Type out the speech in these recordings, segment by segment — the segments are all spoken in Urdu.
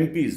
MPs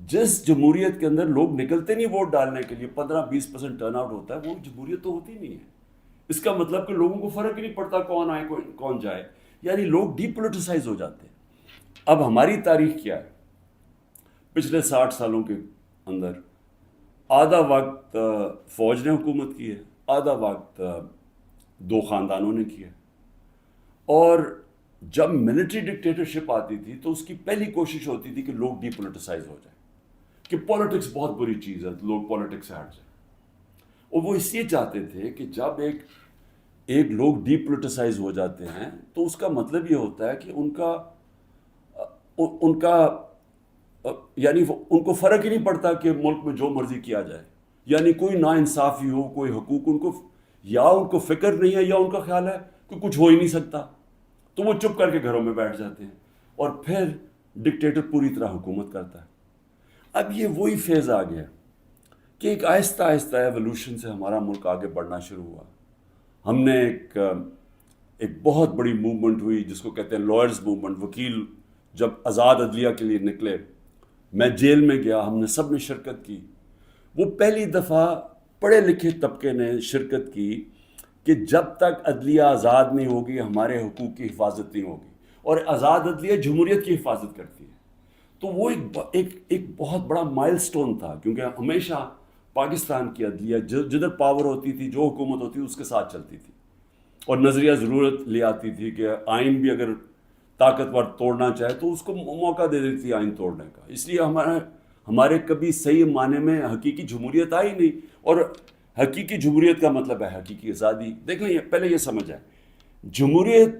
جس جمہوریت کے اندر لوگ نکلتے نہیں ووٹ ڈالنے کے لیے، 15-20% ٹرن آؤٹ ہوتا ہے، وہ جمہوریت تو ہوتی نہیں ہے. اس کا مطلب کہ لوگوں کو فرق ہی نہیں پڑتا کون آئے کون جائے، یعنی لوگ ڈی پولیٹیسائز ہو جاتے ہیں. اب ہماری تاریخ کیا ہے؟ پچھلے 60 سالوں کے اندر آدھا وقت فوج نے حکومت کی ہے، آدھا وقت دو خاندانوں نے کیا. اور جب ملٹری ڈکٹیٹرشپ آتی تھی تو اس کی پہلی کوشش ہوتی تھی کہ لوگ ڈی پولیٹیسائز ہو جائیں، کہ پولیٹکس بہت بری چیز ہے، لوگ پولیٹکس سے ہٹ جائیں. اور وہ اس لیے چاہتے تھے کہ جب ایک لوگ ڈی پولیٹیسائز ہو جاتے ہیں تو اس کا مطلب یہ ہوتا ہے کہ ان کا یعنی ان کو فرق ہی نہیں پڑتا کہ ملک میں جو مرضی کیا جائے، یعنی کوئی نا انصافی ہو، کوئی حقوق ان کو فکر نہیں ہے، یا ان کا خیال ہے کہ کچھ ہو ہی نہیں سکتا، تو وہ چپ کر کے گھروں میں بیٹھ جاتے ہیں اور پھر ڈکٹیٹر پوری طرح حکومت کرتا ہے. اب یہ وہی فیز آ گیا کہ ایک آہستہ آہستہ ایوولوشن سے ہمارا ملک آگے بڑھنا شروع ہوا. ہم نے ایک بہت بڑی موومنٹ ہوئی جس کو کہتے ہیں لائرز موومنٹ. وکیل جب آزاد عدلیہ کے لیے نکلے، میں جیل میں گیا، ہم نے سب نے شرکت کی. وہ پہلی دفعہ پڑھے لکھے طبقے نے شرکت کی کہ جب تک عدلیہ آزاد نہیں ہوگی ہمارے حقوق کی حفاظت نہیں ہوگی، اور آزاد عدلیہ جمہوریت کی حفاظت کرتی ہے. تو وہ ایک بہت بڑا مائل سٹون تھا، کیونکہ ہمیشہ پاکستان کی عدلیہ جدھر پاور ہوتی تھی، جو حکومت ہوتی تھی اس کے ساتھ چلتی تھی، اور نظریہ ضرورت لے آتی تھی کہ آئین بھی اگر طاقتور توڑنا چاہے تو اس کو موقع دے دیتی تھی آئین توڑنے کا. اس لیے ہمارے کبھی صحیح معنی میں حقیقی جمہوریت آئی نہیں. اور حقیقی جمہوریت کا مطلب ہے حقیقی آزادی. دیکھ لیں، پہلے یہ سمجھ آئے، جمہوریت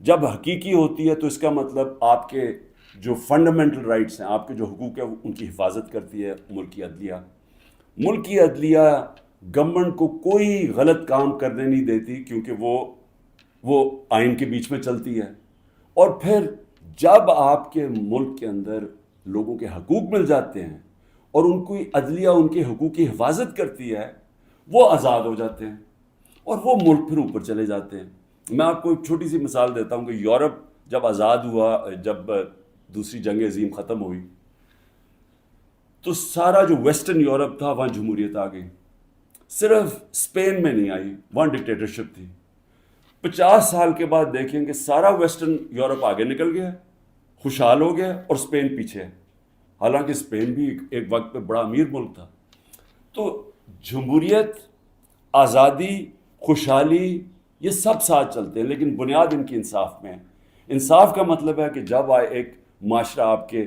جب حقیقی ہوتی ہے تو اس کا مطلب آپ کے جو فنڈامنٹل رائٹس ہیں، آپ کے جو حقوق ہیں، ان کی حفاظت کرتی ہے ملک کی عدلیہ. ملک کی عدلیہ گورنمنٹ کو کوئی غلط کام کرنے نہیں دیتی، کیونکہ وہ آئین کے بیچ میں چلتی ہے. اور پھر جب آپ کے ملک کے اندر لوگوں کے حقوق مل جاتے ہیں اور ان کی عدلیہ ان کے حقوق کی حفاظت کرتی ہے، وہ آزاد ہو جاتے ہیں اور وہ ملک پھر اوپر چلے جاتے ہیں. میں آپ کو ایک چھوٹی سی مثال دیتا ہوں کہ یورپ جب آزاد ہوا، جب دوسری جنگ عظیم ختم ہوئی، تو سارا جو ویسٹرن یورپ تھا وہاں جمہوریت آ گئی. صرف اسپین میں نہیں آئی، وہاں ڈکٹیٹرشپ تھی. 50 سال کے بعد دیکھیں کہ سارا ویسٹرن یورپ آگے نکل گیا، خوشحال ہو گیا، اور اسپین پیچھے ہے، حالانکہ اسپین بھی ایک وقت پہ بڑا امیر ملک تھا. تو جمہوریت، آزادی، خوشحالی، یہ سب ساتھ چلتے ہیں، لیکن بنیاد ان کی انصاف میں ہے. انصاف کا مطلب ہے کہ جب ایک معاشرہ آپ کے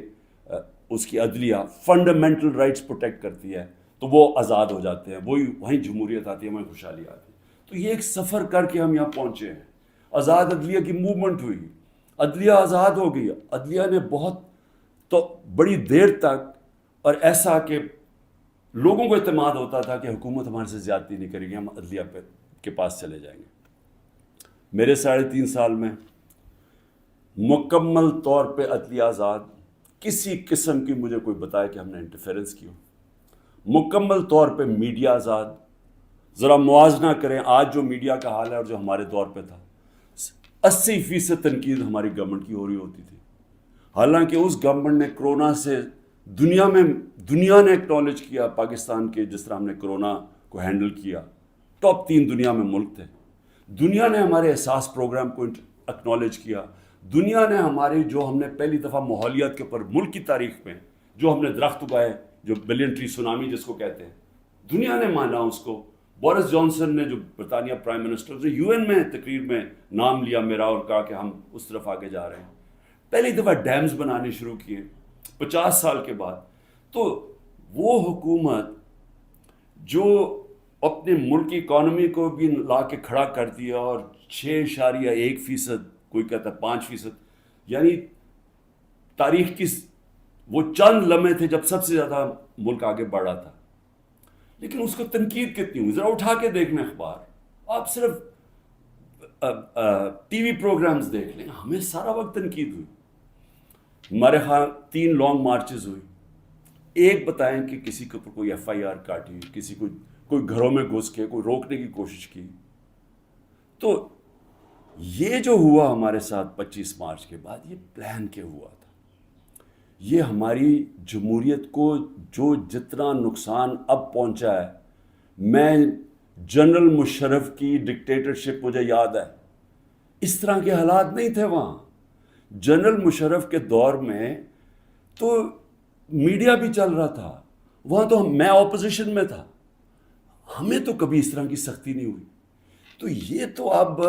اس کی عدلیہ فنڈامنٹل رائٹس پروٹیکٹ کرتی ہے تو وہ آزاد ہو جاتے ہیں، وہیں جمہوریت آتی ہے، وہیں خوشحالی آتی ہے. تو یہ ایک سفر کر کے ہم یہاں پہنچے ہیں. آزاد عدلیہ کی موومنٹ ہوئی، عدلیہ آزاد ہو گئی. عدلیہ نے بہت تو بڑی دیر تک، اور ایسا کہ لوگوں کو اعتماد ہوتا تھا کہ حکومت ہمارے سے زیادتی نہیں کرے گی، ہم عدلیہ کے پاس چلے جائیں گے. میرے 3.5 سال میں مکمل طور پہ عدلیہ آزاد، کسی قسم کی مجھے کوئی بتائے کہ ہم نے انٹرفیرنس کی ہو. مکمل طور پہ میڈیا آزاد. ذرا موازنہ کریں آج جو میڈیا کا حال ہے اور جو ہمارے دور پہ تھا. 80% تنقید ہماری گورنمنٹ کی ہو رہی ہوتی تھی، حالانکہ اس گورنمنٹ نے کرونا سے دنیا نے ایکنالج کیا پاکستان کے، جس طرح ہم نے کرونا کو ہینڈل کیا. ٹاپ 3 دنیا میں ملک تھے. دنیا نے ہمارے احساس پروگرام کو ایکنالج کیا. دنیا نے جو ہم نے پہلی دفعہ ماحولیات کے اوپر ملک کی تاریخ میں جو ہم نے درخت اگائے، جو بلین ٹری سونامی جس کو کہتے ہیں، دنیا نے مانا اس کو. بورس جانسن نے، جو برطانیہ پرائم منسٹر، یو این میں تقریر میں نام لیا میرا اور کہا کہ ہم اس طرف آگے جا رہے ہیں. پہلی دفعہ ڈیمز بنانے شروع کیے 50 سال کے بعد. تو وہ حکومت جو اپنے ملک کی اکانومی کو بھی لا کے کھڑا کر دیا، اور 6.1%، کوئی کہتا ہے 5%، یعنی تاریخ کی وہ چند لمحے تھے جب سب سے زیادہ ملک آگے بڑھ رہا تھا. لیکن اس کو تنقید کتنی ہوئی؟ ذرا اٹھا کے دیکھنا اخبار، آپ صرف ٹی وی پروگرامز دیکھ لیں، ہمیں سارا وقت تنقید ہوئی. ہمارے ہاں 3 لانگ مارچز ہوئی. ایک بتائیں کہ کسی کے اوپر کوئی FIR کاٹی، کسی کو کوئی گھروں میں گھس کے کوئی روکنے کی کوشش کی. تو یہ جو ہوا ہمارے ساتھ 25 مارچ کے بعد، یہ پلان کے ہوا تھا. یہ ہماری جمہوریت کو جو جتنا نقصان اب پہنچا ہے، میں جنرل مشرف کی ڈکٹیٹرشپ مجھے یاد ہے، اس طرح کے حالات نہیں تھے وہاں. جنرل مشرف کے دور میں تو میڈیا بھی چل رہا تھا، وہاں تو میں اپوزیشن میں تھا، ہمیں تو کبھی اس طرح کی سختی نہیں ہوئی. تو یہ تو اب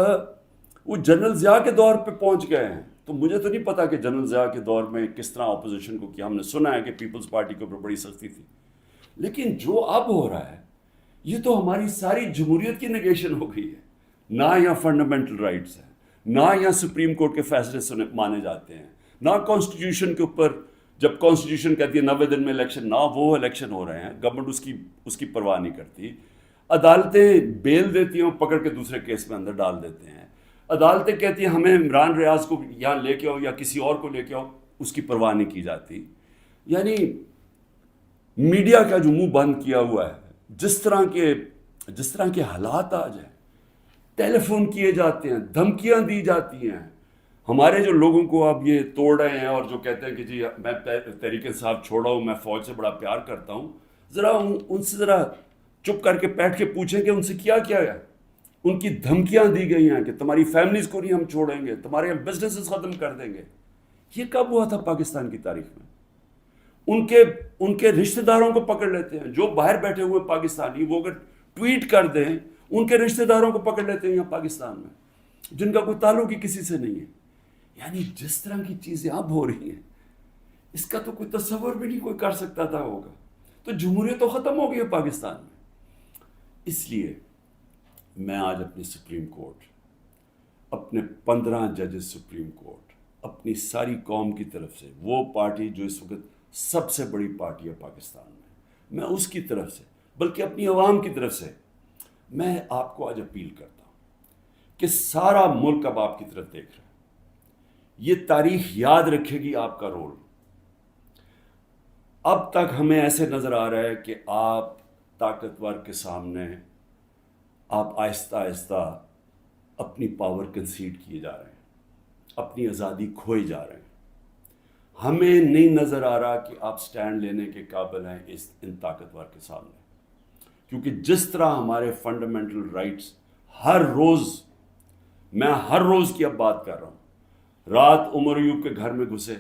وہ جنرل ضیاء کے دور پہ پہنچ گئے ہیں. تو مجھے تو نہیں پتا کہ جنرل ضیاء کے دور میں کس طرح اپوزیشن کو کیا. ہم نے سنا ہے کہ پیپلز پارٹی کے اوپر بڑی سختی تھی، لیکن جو اب ہو رہا ہے یہ تو ہماری ساری جمہوریت کی نگیشن ہو گئی ہے. نہ یہاں فنڈامنٹل رائٹس ہیں، نہ یہاں سپریم کورٹ کے فیصلے مانے جاتے ہیں، نہ کانسٹیٹیوشن کے اوپر جب کانسٹیٹیوشن کہتی ہے 90 دن میں الیکشن، نہ وہ الیکشن ہو رہے ہیں. گورنمنٹ اس کی پرواہ نہیں کرتی. عدالتیں بیل دیتی ہیں، پکڑ کے دوسرے کیس میں اندر ڈال دیتے ہیں. عدالتیں کہتی ہیں ہمیں عمران ریاض کو یہاں لے کے آؤ یا کسی اور کو لے کے آؤ، اس کی پرواہ نہیں کی جاتی. یعنی میڈیا کا جو منہ بند کیا ہوا ہے، جس طرح کے حالات آ جائیں، ٹیلی فون کیے جاتے ہیں، دھمکیاں دی جاتی ہیں. ہمارے جو لوگوں کو اب یہ توڑ رہے ہیں اور جو کہتے ہیں کہ جی میں تحریک انصاف چھوڑا ہوں، میں فوج سے بڑا پیار کرتا ہوں، ذرا ان سے ذرا چپ کر کے بیٹھ کے پوچھیں کہ ان سے کیا کیا ہے. ان کی دھمکیاں دی گئی ہیں کہ تمہاری فیملیز کو نہیں ہم چھوڑیں گے، تمہارے بزنسز ختم کر دیں گے. یہ کب ہوا تھا پاکستان کی تاریخ میں؟ ان کے رشتہ داروں کو پکڑ لیتے ہیں، جو باہر بیٹھے ہوئے پاکستانی، وہ اگر ٹویٹ کر دیں ان کے رشتہ داروں کو پکڑ لیتے ہیں یہاں پاکستان میں، جن کا کوئی تعلق ہی کسی سے نہیں ہے. یعنی جس طرح کی چیزیں اب ہو رہی ہیں، اس کا تو کوئی تصور بھی نہیں کوئی کر سکتا تھا ہوگا. تو جمہوریت تو ختم ہو گئی ہے پاکستان میں. اس لیے میں آج اپنی سپریم کورٹ، اپنے 15 ججز سپریم کورٹ، اپنی ساری قوم کی طرف سے، وہ پارٹی جو اس وقت سب سے بڑی پارٹی ہے پاکستان میں اس کی طرف سے، بلکہ اپنی عوام کی طرف سے میں آپ کو آج اپیل کرتا ہوں کہ سارا ملک اب آپ کی طرف دیکھ رہا ہے. یہ تاریخ یاد رکھے گی آپ کا رول. اب تک ہمیں ایسے نظر آ رہا ہے کہ آپ طاقتور کے سامنے آپ آہستہ آہستہ اپنی پاور کنسیڈ کیے جا رہے ہیں، اپنی آزادی کھوئے جا رہے ہیں. ہمیں نہیں نظر آ رہا کہ آپ سٹینڈ لینے کے قابل ہیں ان طاقتور کے سامنے. کیونکہ جس طرح ہمارے فنڈامنٹل رائٹس ہر روز کی اب بات کر رہا ہوں، رات عمر ایوب کے گھر میں گھسے،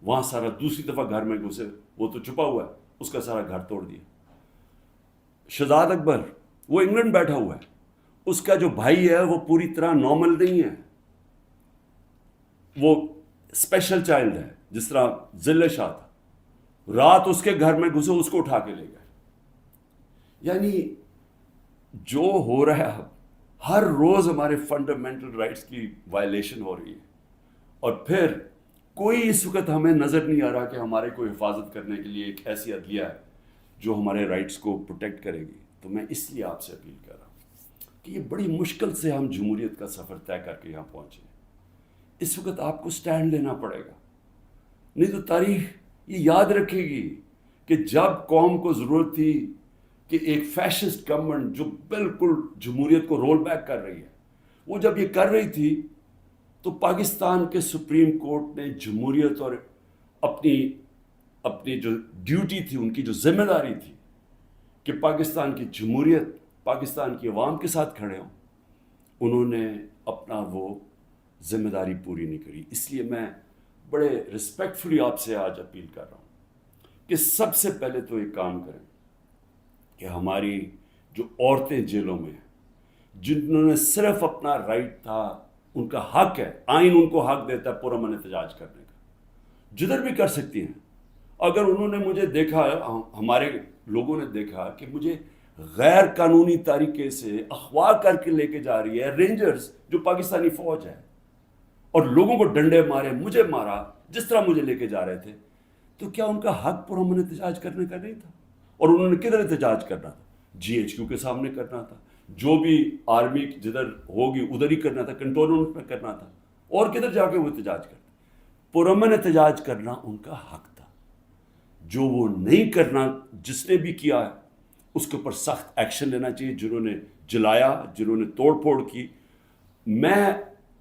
وہاں سارا دوسری دفعہ گھر میں گھسے، وہ تو چھپا ہوا ہے، اس کا سارا گھر توڑ دیا. شہزاد اکبر وہ انگلینڈ بیٹھا ہوا ہے، اس کا جو بھائی ہے وہ پوری طرح نارمل نہیں ہے، وہ اسپیشل چائلڈ ہے. جس طرح ذل شاہ تھا، رات اس کے گھر میں گھسے، اس کو اٹھا کے لے گئے. یعنی جو ہو رہا ہے ہر روز ہمارے فنڈامنٹل رائٹس کی وائلیشن ہو رہی ہے. اور پھر کوئی اس وقت ہمیں نظر نہیں آ رہا کہ ہمارے کو حفاظت کرنے کے لیے ایک ایسی عدلیہ ہے جو ہمارے رائٹس کو پروٹیکٹ کرے گی. تو میں اس لیے آپ سے اپیل کر رہا ہوں کہ یہ بڑی مشکل سے ہم جمہوریت کا سفر طے کر کے یہاں پہنچے. اس وقت آپ کو سٹینڈ لینا پڑے گا، نہیں تو تاریخ یہ یاد رکھے گی کہ جب قوم کو ضرورت تھی کہ ایک فیشسٹ گورنمنٹ جو بالکل جمہوریت کو رول بیک کر رہی ہے، وہ جب یہ کر رہی تھی تو پاکستان کے سپریم کورٹ نے جمہوریت اور اپنی جو ڈیوٹی تھی، ان کی جو ذمہ داری تھی کہ پاکستان کی جمہوریت پاکستان کی عوام کے ساتھ کھڑے ہوں، انہوں نے اپنا وہ ذمہ داری پوری نہیں کری. اس لیے میں بڑے رسپیکٹفلی آپ سے آج اپیل کر رہا ہوں کہ سب سے پہلے تو ایک کام کریں کہ ہماری جو عورتیں جیلوں میں ہیں، جنہوں نے صرف اپنا رائٹ تھا، ان کا حق ہے، آئین ان کو حق دیتا ہے پرامن احتجاج کرنے کا، جدھر بھی کر سکتی ہیں. اگر انہوں نے مجھے دیکھا، ہمارے لوگوں نے دیکھا کہ مجھے غیر قانونی طریقے سے اغوا کر کے لے کے جا رہی ہے رینجرز جو پاکستانی فوج ہے، اور لوگوں کو ڈنڈے مارے، مجھے مارا، جس طرح مجھے لے کے جا رہے تھے، تو کیا ان کا حق پرامن احتجاج کرنے کا نہیں تھا؟ اور انہوں نے کدھر احتجاج کرنا تھا؟ GHQ کے سامنے کرنا تھا، جو بھی آرمی جدھر ہوگی ادھر ہی کرنا تھا، کنٹونمنٹ میں کرنا تھا، اور کدھر جا کے وہ احتجاج کرتے. پرامن احتجاج کرنا ان کا حق تھا. جو وہ نہیں کرنا، جس نے بھی کیا ہے اس کے اوپر سخت ایکشن لینا چاہیے. جنہوں نے جلایا، جنہوں نے توڑ پھوڑ کی. میں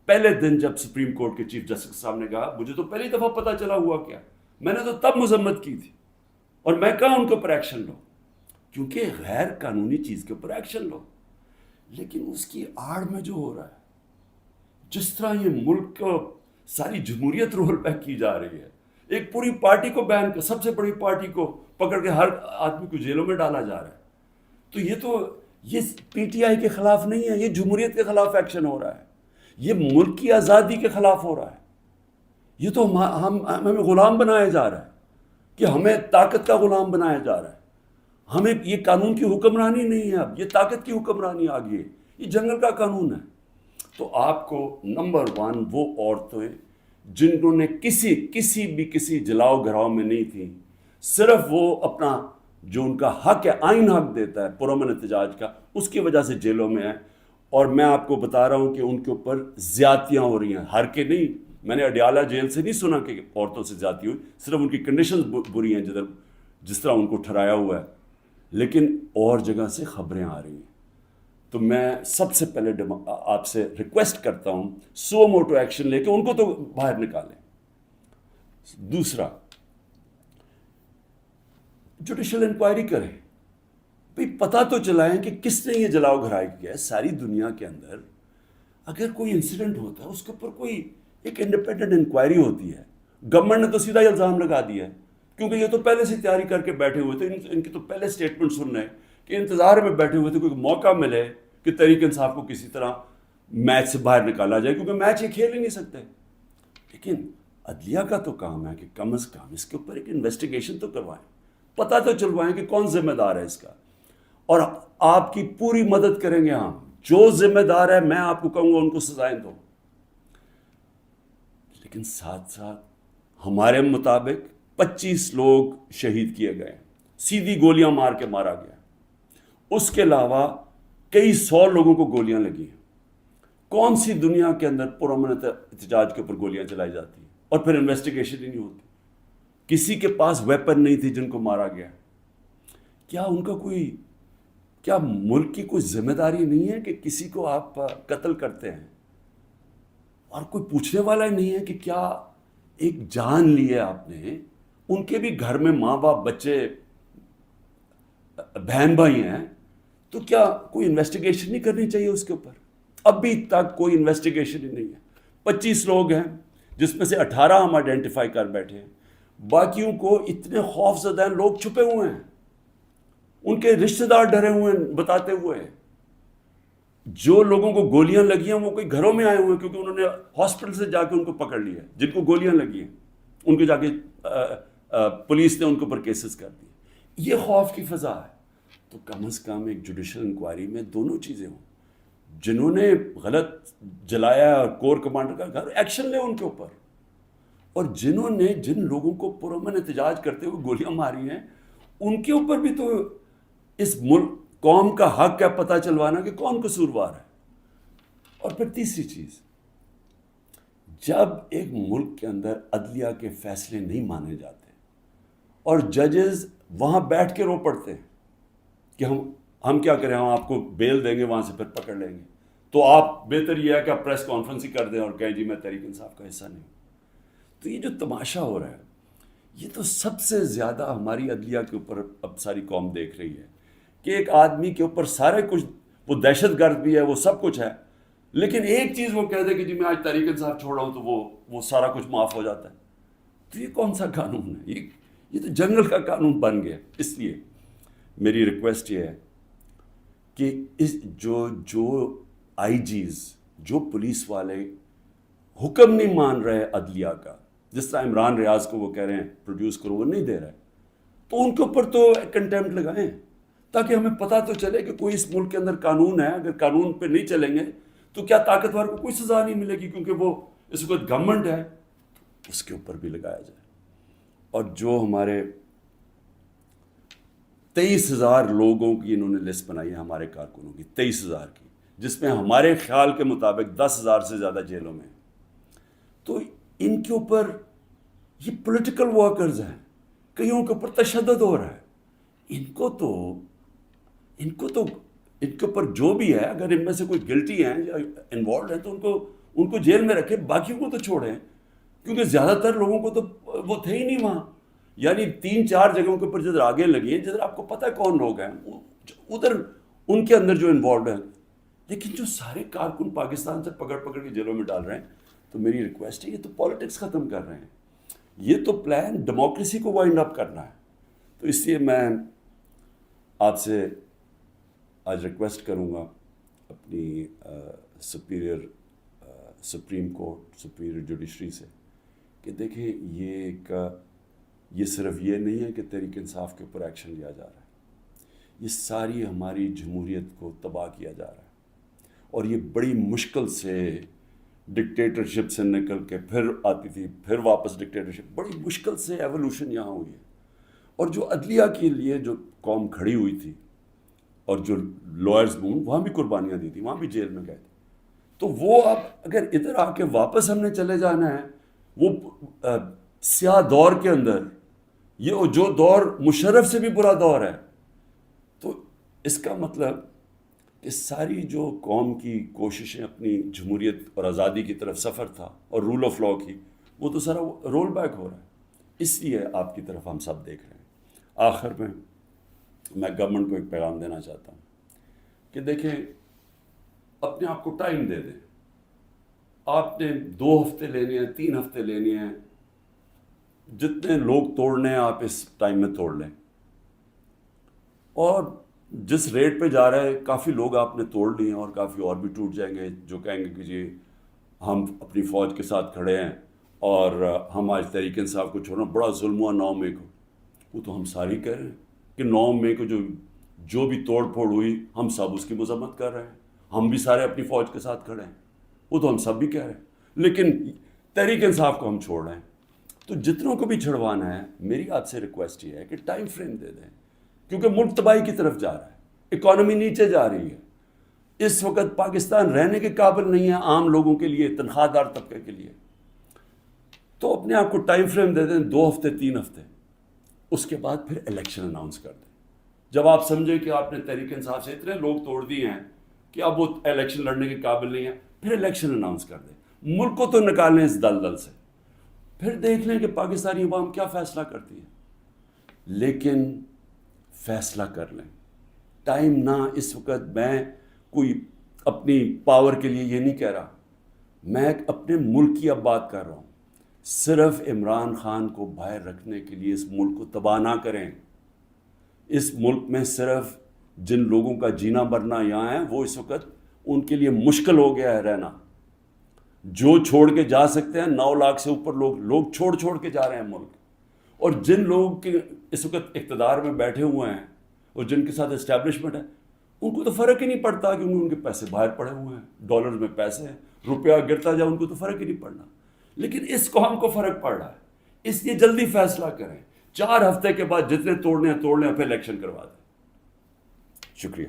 پہلے دن جب سپریم کورٹ کے چیف جسٹس کے سامنے کہا، مجھے تو پہلی دفعہ پتہ چلا ہوا کیا، میں نے تو تب مذمت کی تھی، اور میں کہا ان کے اوپر ایکشن لو، کیونکہ غیر قانونی چیز کے اوپر ایکشن لو. لیکن اس کی آڑ میں جو ہو رہا ہے، جس طرح یہ ملک کو ساری جمہوریت رول بیک کی جا رہی ہے، ایک پوری پارٹی کو بین کر، سب سے بڑی پارٹی کو پکڑ کے ہر آدمی کو جیلوں میں ڈالا جا رہا ہے. تو یہ پی ٹی آئی کے خلاف نہیں ہے، یہ جمہوریت کے خلاف ایکشن ہو رہا ہے، یہ ملک کی آزادی کے خلاف ہو رہا ہے. یہ تو ہمیں غلام بنایا جا رہا ہے، کہ ہمیں طاقت کا غلام بنایا جا رہا ہے. ہمیں یہ قانون کی حکمرانی نہیں ہے، اب یہ طاقت کی حکمرانی آ گئی ہے، یہ جنگل کا قانون ہے. تو آپ کو نمبر 1 وہ عورتیں جنہوں نے کسی جلاؤ گھراؤ میں نہیں تھیں، صرف وہ اپنا جو ان کا حق ہے، آئین حق دیتا ہے پرامن احتجاج کا، اس کی وجہ سے جیلوں میں ہیں. اور میں آپ کو بتا رہا ہوں کہ ان کے اوپر زیادتیاں ہو رہی ہیں، ہر کے نہیں. میں نے اڈیالہ جیل سے نہیں سنا کہ عورتوں سے زیادتی ہوئی، صرف ان کی کنڈیشنز بری ہیں جس طرح ان کو ٹھہرایا ہوا ہے، لیکن اور جگہ سے خبریں آ رہی ہیں. تو میں سب سے پہلے آپ سے ریکویسٹ کرتا ہوں، سو موٹو ایکشن لے کے ان کو تو باہر نکالیں. دوسرا، جوڈیشل انکوائری کریں، بھئی پتہ تو چلائیں کہ کس نے یہ جلاؤ گھرائی کیا ہے. ساری دنیا کے اندر اگر کوئی انسیڈنٹ ہوتا ہے اس کے اوپر کوئی ایک انڈیپینڈنٹ انکوائری ہوتی ہے. گورنمنٹ نے تو سیدھا الزام لگا دیا ہے، کیونکہ یہ تو پہلے سے تیاری کر کے بیٹھے ہوئے تھے. ان کی تو پہلے سٹیٹمنٹ سن رہے ہیں کہ انتظار میں بیٹھے ہوئے تھے کوئی موقع ملے کہ تحریک انصاف کو کسی طرح میچ سے باہر نکالا جائے، کیونکہ میچ یہ کھیل ہی نہیں سکتے. لیکن عدلیہ کا تو کام ہے کہ کم از کم اس کے اوپر ایک انویسٹیگیشن تو کروائیں، پتہ تو چلوائیں کہ کون ذمہ دار ہے اس کا. اور آپ کی پوری مدد کریں گے ہم، جو ذمہ دار ہے میں آپ کو کہوں گا ان کو سزائیں دو. لیکن ساتھ ساتھ ہمارے مطابق 25 لوگ شہید کیے گئے، سیدھی گولیاں مار کے مارا گیا. اس کے علاوہ کئی 100 لوگوں کو گولیاں لگی ہیں. کون سی دنیا کے اندر پرامن احتجاج کے اوپر گولیاں چلائی جاتی ہیں اور پھر انویسٹیگیشن ہی نہیں ہوتی؟ کسی کے پاس ویپن نہیں تھی جن کو مارا گیا. کیا ان کا کیا ملک کی کوئی ذمہ داری نہیں ہے کہ کسی کو آپ قتل کرتے ہیں اور کوئی پوچھنے والا ہی نہیں ہے کہ کیا ایک جان لی ہے آپ نے؟ ان کے بھی گھر میں ماں باپ، بچے، بہن بھائی ہیں، تو کیا کوئی انویسٹیگیشن نہیں کرنی چاہیے اس کے اوپر؟ ابھی تک کوئی انویسٹیگیشن ہی نہیں ہے. 25 لوگ ہیں جس میں سے 18 ہم آئیڈینٹیفائی کر بیٹھے ہیں، باقیوں کو اتنے خوف زدہ ہیں، لوگ چھپے ہوئے ہیں، ان کے رشتہ دار ڈرے ہوئے ہیں بتاتے ہوئے. جو لوگوں کو گولیاں لگی ہیں وہ کوئی گھروں میں آئے ہوئے ہیں، کیونکہ انہوں نے ہاسپٹل سے جا کے ان کو پکڑ لیا. جن کو گولیاں لگی ہیں ان کو جا کے پولیس نے ان کے اوپر کیسز کر دیے. یہ خوف کی فضا ہے. تو کم از کم ایک جوڈیشل انکوائری میں دونوں چیزیں ہوں. جنہوں نے غلط جلایا اور کور کمانڈر کا گھر، ایکشن لے ان کے اوپر. اور جنہوں نے جن لوگوں کو پرامن احتجاج کرتے ہوئے گولیاں ماری ہیں ان کے اوپر بھی تو اس ملک قوم کا حق ہے پتہ چلوانا کہ کون قصوروار ہے. اور پھر تیسری چیز، جب ایک ملک کے اندر عدلیہ کے فیصلے نہیں مانے جاتے اور ججز وہاں بیٹھ کے رو پڑتے ہیں کہ ہم کیا کریں، ہم آپ کو بیل دیں گے، وہاں سے پھر پکڑ لیں گے، تو آپ بہتر یہ ہے کہ آپ پریس کانفرنس ہی کر دیں اور کہیں جی میں تحریک انصاف کا حصہ نہیں ہوں. تو یہ جو تماشا ہو رہا ہے، یہ تو سب سے زیادہ ہماری عدلیہ کے اوپر اب ساری قوم دیکھ رہی ہے کہ ایک آدمی کے اوپر سارے کچھ، وہ دہشت گرد بھی ہے، وہ سب کچھ ہے، لیکن ایک چیز وہ کہہ دے کہ جی میں آج تحریک انصاف چھوڑ رہا ہوں تو وہ سارا کچھ معاف ہو جاتا ہے. تو یہ کون سا قانون ہے؟ یہ تو جنگل کا قانون بن گیا. اس لیے میری ریکویسٹ یہ ہے کہ جو آئی جیز، جو پولیس والے حکم نہیں مان رہے عدلیہ کا، جس طرح عمران ریاض کو وہ کہہ رہے ہیں پروڈیوس کرو، وہ نہیں دے رہے، تو ان کے اوپر تو کنٹیمپٹ لگائیں تاکہ ہمیں پتہ تو چلے کہ کوئی اس ملک کے اندر قانون ہے. اگر قانون پہ نہیں چلیں گے تو کیا طاقتور کو کوئی سزا نہیں ملے گی، کیونکہ وہ اس وقت گورنمنٹ ہے. اس کے اوپر بھی لگایا جائے. اور جو ہمارے 23,000 لوگوں کی انہوں نے لسٹ بنائی ہے ہمارے کارکنوں کی، 23,000 کی، جس میں ہمارے خیال کے مطابق 10,000 سے زیادہ جیلوں میں. تو ان کے اوپر یہ پولیٹیکل ورکرز ہیں، کئیوں کے اوپر تشدد ہو رہا ہے. ان کے اوپر جو بھی ہے، اگر ان میں سے کوئی گلٹی ہیں یا انوالوڈ ہیں تو ان کو جیل میں رکھیں، باقیوں کو تو چھوڑیں، کیونکہ زیادہ تر لوگوں کو تو وہ تھے ہی نہیں وہاں. یعنی 3-4 جگہوں کے اوپر جدھر آگے لگی ہیں، جدھر آپ کو پتہ ہے کون لوگ ہیں، ادھر ان کے اندر جو انوالوڈ ہیں. لیکن جو سارے کارکن پاکستان سے پکڑ کے جیلوں میں ڈال رہے ہیں، تو میری ریکویسٹ ہے، یہ تو پالیٹکس ختم کر رہے ہیں، یہ تو پلان ڈیموکریسی کو وائنڈ اپ کرنا ہے. تو اس لیے میں آپ سے آج ریکویسٹ کروں گا اپنی سپریم کورٹ، سپیریئر جوڈیشری سے، کہ دیکھیں یہ صرف یہ نہیں ہے کہ تحریک انصاف کے اوپر ایکشن لیا جا رہا ہے، یہ ساری ہماری جمہوریت کو تباہ کیا جا رہا ہے. اور یہ بڑی مشکل سے ڈکٹیٹرشپ سے نکل کے پھر آتی تھی، پھر واپس ڈکٹیٹرشپ، بڑی مشکل سے ایولیوشن یہاں ہوئی ہے. اور جو عدلیہ کے لیے جو قوم کھڑی ہوئی تھی، اور جو لائرز وہاں بھی قربانیاں دی تھی، وہاں بھی جیل میں گئے تھے. تو وہ اب اگر ادھر آ کے واپس ہم نے چلے جانا ہے وہ سیاہ دور کے اندر، یہ جو دور مشرف سے بھی برا دور ہے، تو اس کا مطلب کہ ساری جو قوم کی کوششیں اپنی جمہوریت اور آزادی کی طرف سفر تھا اور رول آف لاء کی، وہ تو سارا رول بیک ہو رہا ہے. اس لیے آپ کی طرف ہم سب دیکھ رہے ہیں. آخر میں گورنمنٹ کو ایک پیغام دینا چاہتا ہوں کہ دیکھیں، اپنے آپ کو ٹائم دے دیں. آپ نے 2 ہفتے لینے ہیں، 3 ہفتے لینے ہیں، جتنے لوگ توڑنے ہیں آپ اس ٹائم میں توڑ لیں. اور جس ریٹ پہ جا رہا ہے، کافی لوگ آپ نے توڑ لیے ہیں اور کافی اور بھی ٹوٹ جائیں گے جو کہیں گے کہ جی ہم اپنی فوج کے ساتھ کھڑے ہیں اور ہم آج تحریک انصاف کو چھوڑنا، بڑا ظلم ہوا 9 مئی کو. وہ تو ہم ساری کہہ رہے ہیں کہ 9 مئی کو جو بھی توڑ پھوڑ ہوئی، ہم سب اس کی مذمت کر رہے ہیں، ہم بھی سارے اپنی فوج کے ساتھ کھڑے ہیں، وہ تو ہم سب بھی کہہ رہے ہیں. لیکن تحریک انصاف کو ہم چھوڑ رہے ہیں. تو جتنوں کو بھی چھڑوانا ہے، میری آپ سے ریکویسٹ یہ ہے کہ ٹائم فریم دے دیں، کیونکہ ملک تباہی کی طرف جا رہا ہے، اکانومی نیچے جا رہی ہے. اس وقت پاکستان رہنے کے قابل نہیں ہے عام لوگوں کے لیے، تنخواہ دار طبقے کے لیے. تو اپنے آپ کو ٹائم فریم دے دیں، 2 ہفتے 3 ہفتے، اس کے بعد پھر الیکشن اناؤنس کر دیں. جب آپ سمجھیں کہ آپ نے تحریک انصاف سے اتنے لوگ توڑ دیے ہیں کہ اب وہ الیکشن لڑنے کے قابل نہیں ہے، پھر الیکشن اناؤنس کر دیں. ملک کو تو نکالیں اس دلدل سے، پھر دیکھ لیں کہ پاکستانی عوام کیا فیصلہ کرتی ہے. لیکن فیصلہ کر لیں، ٹائم نہ. اس وقت میں کوئی اپنی پاور کے لیے یہ نہیں کہہ رہا، میں اپنے ملک کی اب بات کر رہا ہوں. صرف عمران خان کو باہر رکھنے کے لیے اس ملک کو تباہ نہ کریں. اس ملک میں صرف جن لوگوں کا جینا مرنا یہاں ہے، وہ اس وقت ان کے لیے مشکل ہو گیا ہے رہنا. جو چھوڑ کے جا سکتے ہیں، 9 لاکھ سے اوپر لوگ چھوڑ کے جا رہے ہیں ملک. اور جن لوگوں کے اس وقت اقتدار میں بیٹھے ہوئے ہیں اور جن کے ساتھ اسٹیبلشمنٹ ہے، ان کو تو فرق ہی نہیں پڑتا کہ ان کے پیسے باہر پڑے ہوئے ہیں، ڈالر میں پیسے ہیں، روپیہ گرتا جائے ان کو تو فرق ہی نہیں پڑنا. لیکن اس قوم کو فرق پڑ رہا ہے. اس لیے جلدی فیصلہ کریں. 4 ہفتے کے بعد جتنے توڑنے ہیں توڑ لیں، پھر الیکشن کروا دیں. شکریہ.